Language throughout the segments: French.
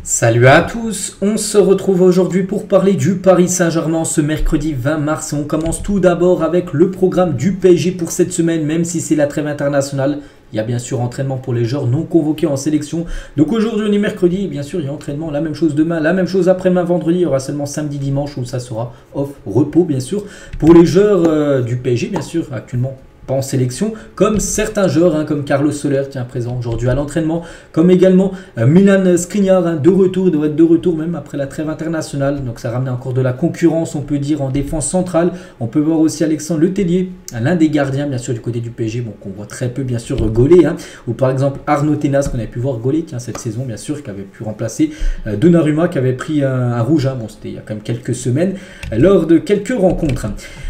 Salut à tous, on se retrouve aujourd'hui pour parler du Paris Saint-Germain ce mercredi 20 mars. On commence tout d'abord avec le programme du PSG pour cette semaine, même si c'est la trêve internationale. Il y a bien sûr entraînement pour les joueurs non convoqués en sélection. Donc aujourd'hui on est mercredi, et bien sûr il y a entraînement, la même chose demain, la même chose après-demain vendredi. Il y aura seulement samedi, dimanche où ça sera off, repos bien sûr. Pour les joueurs du PSG bien sûr actuellement pas en sélection, comme certains joueurs, comme Carlos Soler, présent aujourd'hui à l'entraînement, comme également Milan Skriniar, de retour, il devrait être de retour même après la trêve internationale, donc ça ramène encore de la concurrence, on peut dire, en défense centrale. On peut voir aussi Alexandre Letellier, l'un des gardiens, bien sûr, du côté du PSG, bon, qu'on voit très peu, bien sûr, gauler, ou par exemple Arnaud Tenas, qu'on avait pu voir gauler, cette saison, bien sûr, qui avait pu remplacer Donnarumma, qui avait pris un rouge, bon, c'était il y a quand même quelques semaines, lors de quelques rencontres.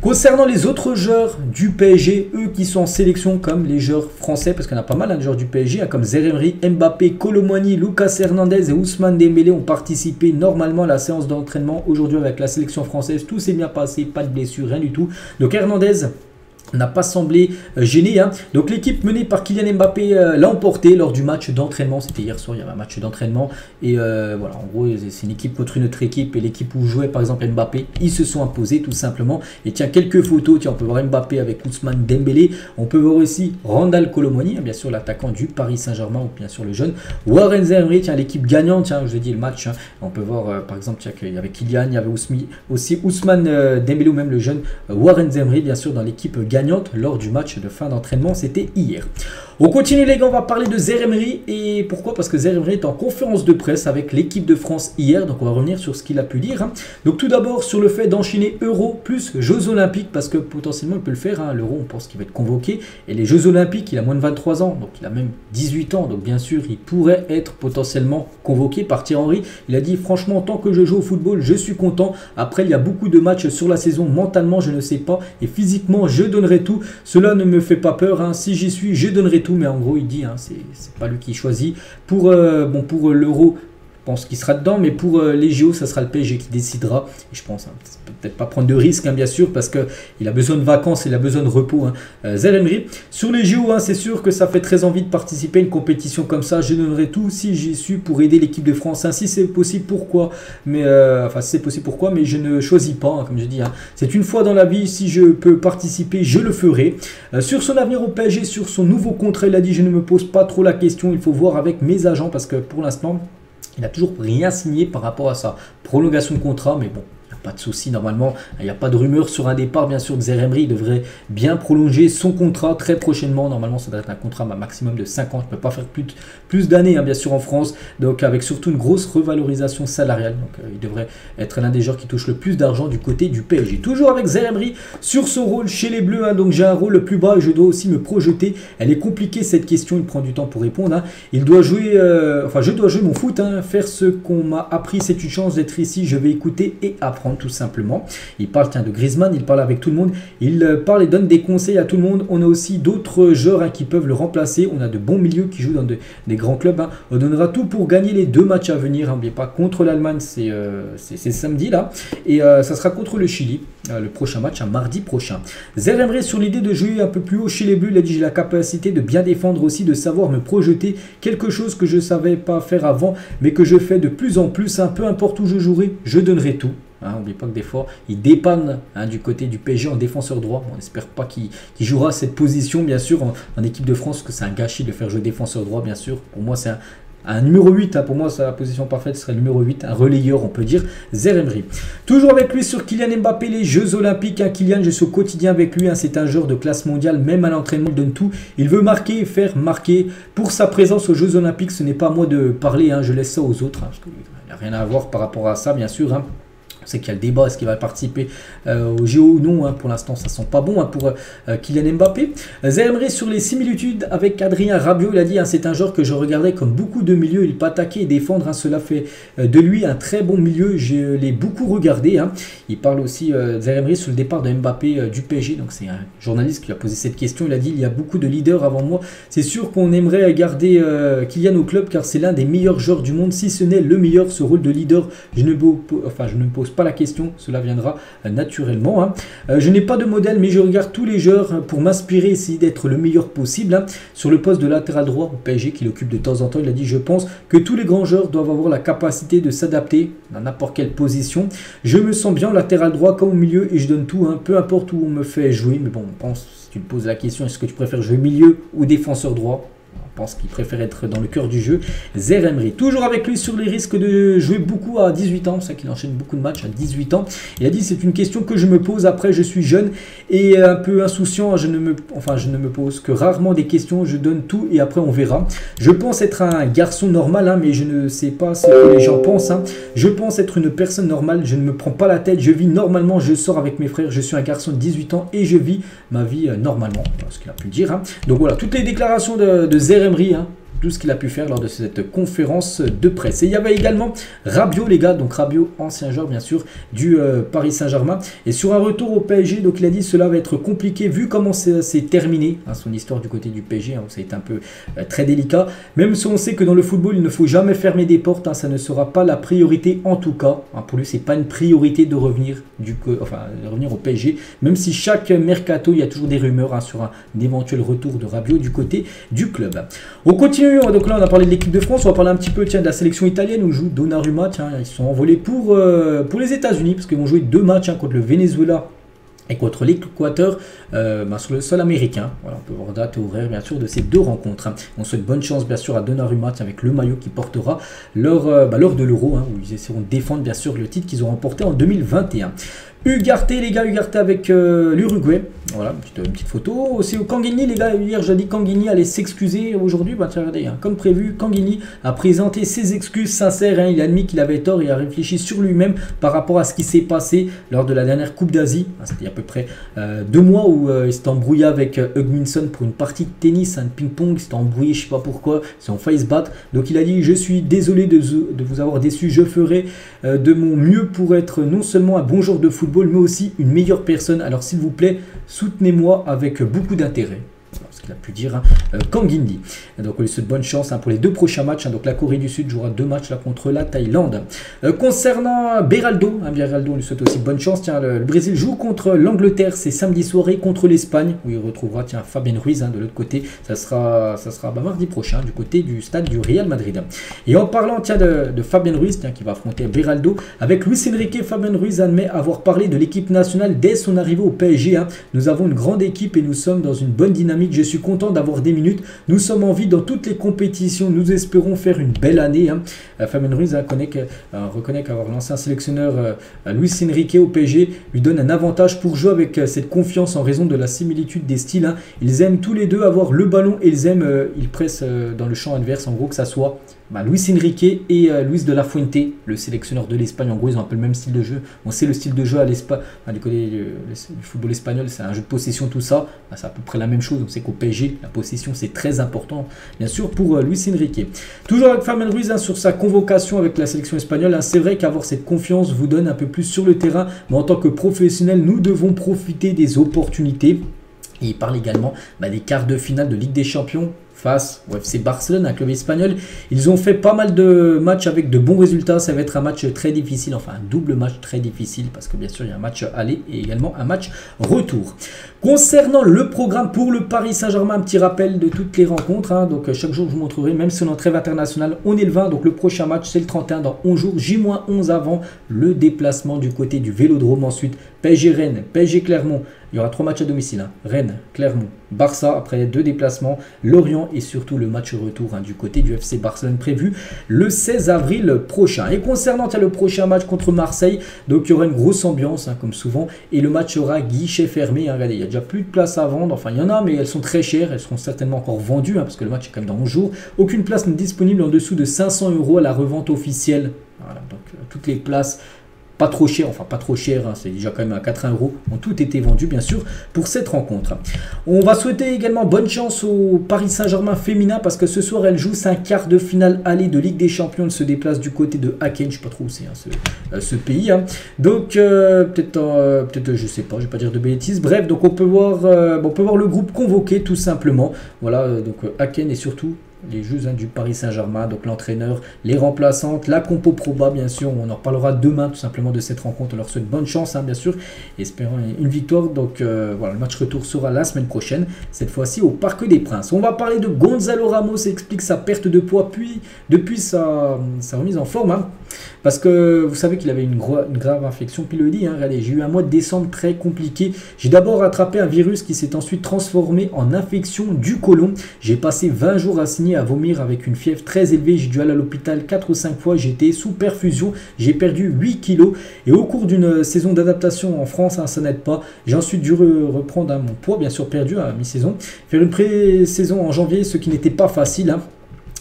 Concernant les autres joueurs du PSG, eux qui sont en sélection, comme les joueurs français, parce qu'il y en a pas mal de joueurs du PSG, comme Zaire Emery, Mbappé, Kolo Muani, Lucas Hernandez et Ousmane Dembélé ont participé normalement à la séance d'entraînement aujourd'hui avec la sélection française. Tout s'est bien passé, pas de blessure, rien du tout. Donc Hernandez n'a pas semblé gêné. Donc l'équipe menée par Kylian Mbappé l'a emporté lors du match d'entraînement. C'était hier soir, il y avait un match d'entraînement. Et voilà, en gros, c'est une équipe contre une autre équipe. Et l'équipe où jouait par exemple Mbappé, ils se sont imposés tout simplement. Et tiens, quelques photos. Tiens, on peut voir Mbappé avec Ousmane Dembélé. On peut voir aussi Randal Kolo Muani, bien sûr l'attaquant du Paris Saint-Germain, ou bien sûr le jeune Warren Zaïre. Tiens, l'équipe gagnante, tiens, je dis le match. On peut voir par exemple qu'il y avait Kylian, il y avait aussi Ousmane Dembélé, ou même le jeune Warren Zaïre, bien sûr, dans l'équipe gagnante lors du match de fin d'entraînement, c'était hier. On continue les gars, on va parler de Zaire Emery. Et pourquoi? Parce que Zaire Emery est en conférence de presse avec l'équipe de France hier, donc on va revenir sur ce qu'il a pu dire. Donc tout d'abord sur le fait d'enchaîner Euro plus Jeux Olympiques, parce que potentiellement il peut le faire, l'Euro on pense qu'il va être convoqué, et les Jeux Olympiques il a moins de 23 ans, donc il a même 18 ans, donc bien sûr il pourrait être potentiellement convoqué par Thierry Henry. Il a dit franchement, tant que je joue au football je suis content, après il y a beaucoup de matchs sur la saison, mentalement je ne sais pas, et physiquement je donnerai tout, cela ne me fait pas peur, si j'y suis je donnerai tout. Mais en gros il dit, c'est pas lui qui choisit. Pour l'Euro, je pense qu'il sera dedans, mais pour les JO, ça sera le PSG qui décidera. Et je pense, peut-être pas prendre de risques, bien sûr, parce qu'il a besoin de vacances, il a besoin de repos. Zaire Emery. Sur les JO, c'est sûr que ça fait très envie de participer à une compétition comme ça. Je donnerai tout si j'y suis pour aider l'équipe de France. Si c'est possible, pourquoi? Mais si c'est possible, pourquoi? Mais je ne choisis pas, comme je dis. C'est une fois dans la vie, si je peux participer, je le ferai. Sur son avenir au PSG, sur son nouveau contrat, il a dit, je ne me pose pas trop la question. Il faut voir avec mes agents, parce que pour l'instant, il n'a toujours rien signé par rapport à sa prolongation de contrat, mais bon, il n'y a pas de souci normalement. Il n'y a pas de rumeur sur un départ, bien sûr, de Zaire Emery. Il devrait bien prolonger son contrat très prochainement. Normalement, ça doit être un contrat maximum de 5 ans. Je ne peux pas faire plus d'années, bien sûr, en France. Donc, avec surtout une grosse revalorisation salariale. Donc, il devrait être l'un des joueurs qui touche le plus d'argent du côté du PSG. Toujours avec Zaire Emery sur son rôle chez les Bleus. Donc, j'ai un rôle le plus bas et je dois aussi me projeter. Elle est compliquée cette question. Il prend du temps pour répondre. Il doit jouer, je dois jouer mon foot. Faire ce qu'on m'a appris, c'est une chance d'être ici. Je vais écouter et apprendre tout simplement. Il parle de Griezmann, il parle avec tout le monde. Il parle et donne des conseils à tout le monde. On a aussi d'autres joueurs qui peuvent le remplacer. On a de bons milieux qui jouent dans des grands clubs. On donnera tout pour gagner les 2 matchs à venir. N'oubliez pas, contre l'Allemagne, c'est samedi là. Et ça sera contre le Chili. Le prochain match, mardi prochain. Zaire Emery sur l'idée de jouer un peu plus haut chez les Bleus. Il a dit, j'ai la capacité de bien défendre aussi, de savoir me projeter. Quelque chose que je ne savais pas faire avant, mais que je fais de plus en plus. Peu importe où je jouerai, je donnerai tout. N'oubliez pas que des fois, il dépanne du côté du PSG en défenseur droit. On n'espère pas qu'il jouera cette position, bien sûr, en équipe de France, que c'est un gâchis de faire jouer défenseur droit, bien sûr. Pour moi, c'est un numéro 8, pour moi sa position parfaite serait le numéro 8, un relayeur on peut dire, Zaire Emery. Toujours avec lui sur Kylian Mbappé, les Jeux Olympiques, Kylian, je suis au quotidien avec lui, c'est un joueur de classe mondiale, même à l'entraînement il donne tout, il veut marquer et faire marquer. Pour sa présence aux Jeux Olympiques, ce n'est pas à moi de parler, je laisse ça aux autres, parce qu'il n'y a rien à voir par rapport à ça bien sûr. On sait qu'il y a le débat, est-ce qu'il va participer au JO ou non, pour l'instant ça sent pas bon pour Kylian Mbappé. Zaire Emery sur les similitudes avec Adrien Rabiot, il a dit, c'est un joueur que je regardais comme beaucoup de milieux, il peut attaquer et défendre, cela fait de lui un très bon milieu, je l'ai beaucoup regardé. Il parle aussi, Zaire Emery, sur le départ de Mbappé du PSG, donc c'est un journaliste qui a posé cette question, il a dit, il y a beaucoup de leaders avant moi, c'est sûr qu'on aimerait garder Kylian au club car c'est l'un des meilleurs joueurs du monde, si ce n'est le meilleur, ce rôle de leader, je ne me pose pas pas la question, cela viendra naturellement. Hein. Je n'ai pas de modèle, mais je regarde tous les joueurs pour m'inspirer, essayer d'être le meilleur possible. Hein. Sur le poste de latéral droit au PSG qu'il occupe de temps en temps, il a dit: je pense que tous les grands joueurs doivent avoir la capacité de s'adapter dans n'importe quelle position. Je me sens bien au latéral droit comme au milieu et je donne tout, hein, peu importe où on me fait jouer. Mais bon, on pense, si tu te poses la question, est-ce que tu préfères jouer milieu ou défenseur droit? Je pense qu'il préfère être dans le cœur du jeu. Zaïre Emery, toujours avec lui sur les risques de jouer beaucoup à 18 ans. C'est ça qu'il enchaîne beaucoup de matchs à 18 ans. Il a dit: c'est une question que je me pose. Après, je suis jeune et un peu insouciant. Je ne me pose que rarement des questions. Je donne tout et après on verra. Je pense être un garçon normal, hein, mais je ne sais pas ce que les gens pensent. Hein. Je pense être une personne normale. Je ne me prends pas la tête. Je vis normalement. Je sors avec mes frères. Je suis un garçon de 18 ans et je vis ma vie normalement. Voilà ce qu'il a pu dire. Hein. Donc voilà, toutes les déclarations de Zaïre Emery, hein, tout ce qu'il a pu faire lors de cette conférence de presse. Et il y avait également Rabiot, les gars, donc Rabiot, ancien joueur bien sûr du Paris Saint-Germain, et sur un retour au PSG, donc il a dit: cela va être compliqué vu comment c'est terminé, hein, son histoire du côté du PSG, hein, ça a été un peu très délicat, même si on sait que dans le football il ne faut jamais fermer des portes, hein, ça ne sera pas la priorité en tout cas, hein, pour lui c'est pas une priorité de revenir au PSG, même si chaque mercato il y a toujours des rumeurs, hein, sur un éventuel retour de Rabiot du côté du club. On continue. Donc là on a parlé de l'équipe de France, on va parler un petit peu, tiens, de la sélection italienne où joue Donnarumma. Tiens, ils sont envolés pour les États-Unis parce qu'ils vont jouer 2 matchs, hein, contre le Venezuela et contre l'Équateur sur le sol américain. Voilà, on peut voir date et horaire bien sûr de ces 2 rencontres. Hein. On souhaite bonne chance bien sûr à Donnarumma, tiens, avec le maillot qu'il portera lors de l'Euro, hein, où ils essaieront de défendre bien sûr le titre qu'ils ont remporté en 2021. Ugarte, les gars, Ugarte avec l'Uruguay. Voilà, une petite photo. Aussi au Canguigny, les gars, hier j'ai dit Canguigny allait s'excuser. Aujourd'hui, bah tiens, regardez, hein, comme prévu, Canguigny a présenté ses excuses sincères. Hein, il a admis qu'il avait tort et a réfléchi sur lui-même par rapport à ce qui s'est passé lors de la dernière Coupe d'Asie. C'était il y a à peu près 2 mois où il s'est embrouillé avec Hugminson pour une partie de tennis, hein, de ping-pong. Il s'est embrouillé, je sais pas pourquoi, ils ont failli se battre. Donc il a dit: je suis désolé de vous avoir déçu. Je ferai de mon mieux pour être non seulement un bon joueur de football, mais aussi une meilleure personne. Alors s'il vous plaît, soutenez-moi avec beaucoup d'intérêt. Ce qu'il a pu dire, hein, Canguigny. Donc on lui souhaite bonne chance, hein, pour les 2 prochains matchs. Hein. Donc la Corée du Sud jouera 2 matchs là, contre la Thaïlande. Concernant Beraldo, hein, on lui souhaite aussi bonne chance. Tiens, le Brésil joue contre l'Angleterre, c'est samedi soirée, contre l'Espagne, où il retrouvera, tiens, Fabien Ruiz, hein, de l'autre côté. Ça sera mardi prochain du côté du stade du Real Madrid. Et en parlant, tiens, de Fabien Ruiz, tiens, qui va affronter Beraldo avec Luis Enrique, Fabien Ruiz admet avoir parlé de l'équipe nationale dès son arrivée au PSG. Hein. Nous avons une grande équipe et nous sommes dans une bonne dynamique. Je suis content d'avoir des minutes. Nous sommes en vie dans toutes les compétitions. Nous espérons faire une belle année. Hein. Fabien Ruiz, hein, reconnaît qu'avoir l'ancien sélectionneur Luis Enrique au PSG lui donne un avantage pour jouer avec cette confiance en raison de la similitude des styles. Hein. Ils aiment tous les deux avoir le ballon et ils pressent dans le champ adverse. En gros, que ça soit Luis Enrique et Luis de la Fuente, le sélectionneur de l'Espagne. En gros, ils ont un peu le même style de jeu. On sait le style de jeu à l'Espagne, du côté du football espagnol, c'est un jeu de possession, tout ça. C'est à peu près la même chose. On sait qu'au PSG, la possession, c'est très important, bien sûr, pour Luis Enrique. Toujours avec Fabien Ruiz, hein, sur sa convocation avec la sélection espagnole. Hein, c'est vrai qu'avoir cette confiance vous donne un peu plus sur le terrain, mais en tant que professionnel, nous devons profiter des opportunités. Et il parle également des quarts de finale de Ligue des Champions face au FC Barcelone, un club espagnol. Ils ont fait pas mal de matchs avec de bons résultats. Ça va être un match très difficile, enfin un double match très difficile, parce que bien sûr il y a un match aller et également un match retour. Concernant le programme pour le Paris Saint-Germain, un petit rappel de toutes les rencontres. Hein. Donc chaque jour je vous montrerai, même si on est en trêve internationale, on est le 20. Donc le prochain match c'est le 31 dans 11 jours, J-11 avant le déplacement du côté du Vélodrome. Ensuite PSG Rennes, PSG Clermont. Il y aura 3 matchs à domicile, hein. Rennes, Clermont, Barça, après 2 déplacements, Lorient et surtout le match retour, hein, du côté du FC Barcelone prévu le 16 avril prochain. Et concernant le prochain match contre Marseille, donc il y aura une grosse ambiance, hein, comme souvent, et le match sera guichet fermé. Hein. Regardez, il n'y a déjà plus de place à vendre, enfin il y en a, mais elles sont très chères, elles seront certainement encore vendues, hein, parce que le match est quand même dans 11 jours. Aucune place n'est disponible en dessous de 500 € à la revente officielle. Voilà, donc toutes les places pas trop cher, enfin pas trop cher, hein, c'est déjà quand même à 80 €, ont tout été vendus bien sûr pour cette rencontre. On va souhaiter également bonne chance au Paris Saint-Germain féminin, parce que ce soir elle joue 5 quarts de finale aller de Ligue des Champions. Elle se déplace du côté de Aken, je sais pas trop où c'est, hein, ce pays. Hein. Donc peut-être je sais pas, je vais pas dire de bêtises. Bref, donc on peut voir le groupe convoqué tout simplement. Voilà, donc Aken et surtout les jeux du Paris Saint-Germain, donc l'entraîneur, les remplaçantes, la compo proba bien sûr, on en reparlera demain tout simplement de cette rencontre, on leur souhaite bonne chance bien sûr, espérant une victoire, donc voilà, le match retour sera la semaine prochaine, cette fois-ci au Parc des Princes. On va parler de Gonzalo Ramos, explique sa perte de poids puis depuis sa remise en forme, parce que vous savez qu'il avait une grave infection, puis il le dit, regardez, j'ai eu un mois de décembre très compliqué, j'ai d'abord attrapé un virus qui s'est ensuite transformé en infection du côlon, j'ai passé 20 jours assigné à vomir avec une fièvre très élevée, j'ai dû aller à l'hôpital 4 ou 5 fois, j'étais sous perfusion, j'ai perdu 8 kilos et au cours d'une saison d'adaptation en France, ça n'aide pas, j'ai ensuite dû reprendre mon poids bien sûr perdu à mi-saison, faire une pré-saison en janvier, ce qui n'était pas facile.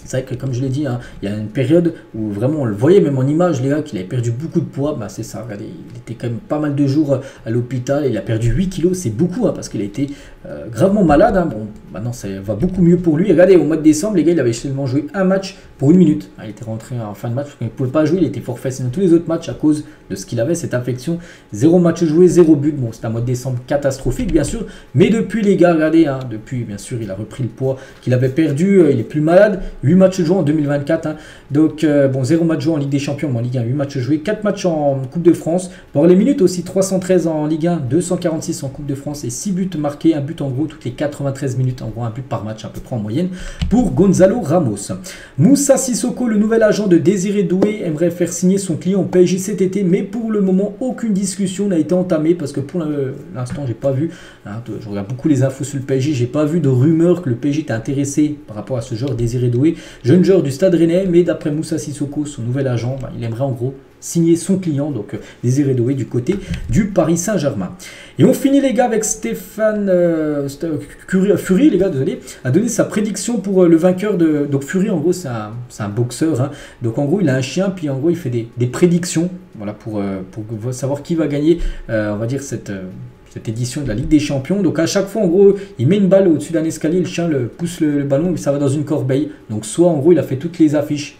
C'est vrai que comme je l'ai dit, il y a une période où vraiment on le voyait même en image, les gars, qu'il avait perdu beaucoup de poids. C'est ça, regardez, il était quand même pas mal de jours à l'hôpital, il a perdu 8 kilos, c'est beaucoup parce qu'il a été gravement malade. Bon, maintenant ça va beaucoup mieux pour lui. Regardez, au mois de décembre, les gars, il avait seulement joué un match pour 1 minute. Il était rentré en fin de match parce qu'il ne pouvait pas jouer, il était forfait sinon tous les autres matchs à cause de ce qu'il avait, cette infection. 0 match joué, 0 but. Bon, c'est un mois de décembre catastrophique, bien sûr. Mais depuis, les gars, regardez, depuis, bien sûr, il a repris le poids qu'il avait perdu, il est plus malade. 8 matchs joués en 2024. Donc, bon, 0 match joué en Ligue des Champions, mais en Ligue 1, 8 matchs joués, 4 matchs en Coupe de France. Pour les minutes aussi, 313 en Ligue 1, 246 en Coupe de France et 6 buts marqués, un but en gros toutes les 93 minutes, en gros un but par match à peu près en moyenne pour Gonzalo Ramos. Moussa Sissoko, le nouvel agent de Désiré Doué, aimerait faire signer son client au PSG cet été, mais pour le moment, aucune discussion n'a été entamée parce que pour l'instant, j'ai pas vu, je regarde beaucoup les infos sur le PSG, j'ai pas vu de rumeur que le PSG était intéressé par rapport à ce joueur Désiré Doué, jeune joueur du Stade Rennais, mais d'après Moussa Sissoko, son nouvel agent, il aimerait en gros signer son client, donc Désiré Doué du côté du Paris Saint-Germain. Et on finit les gars avec Stéphane Fury, les gars, désolé, a donné sa prédiction pour le vainqueur de... Donc Fury, en gros, c'est un boxeur, donc en gros, il a un chien, puis en gros, il fait des prédictions, voilà, pour savoir qui va gagner, on va dire, cette édition de la Ligue des Champions. Donc à chaque fois, en gros, il met une balle au-dessus d'un escalier, le chien pousse le ballon, et ça va dans une corbeille. Donc soit, en gros, il a fait toutes les affiches.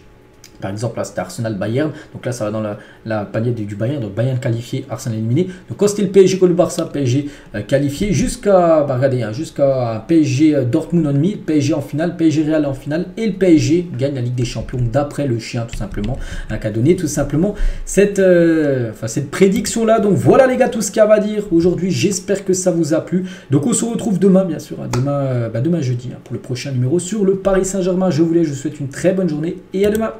Par exemple, là, c'était Arsenal-Bayern. Donc là, ça va dans la panier du Bayern. Donc Bayern qualifié, Arsenal éliminé. Donc quand c'était le PSG contre le Barça, PSG qualifié jusqu'à, regardez, jusqu'à PSG Dortmund en demi, PSG en finale, PSG Real en finale. Et le PSG gagne la Ligue des Champions d'après le chien, tout simplement. Qui a donné tout simplement cette prédiction-là. Donc voilà, les gars, tout ce qu'il y a à dire aujourd'hui. J'espère que ça vous a plu. Donc on se retrouve demain, bien sûr. Demain jeudi, pour le prochain numéro sur le Paris Saint-Germain. Je vous souhaite une très bonne journée et à demain.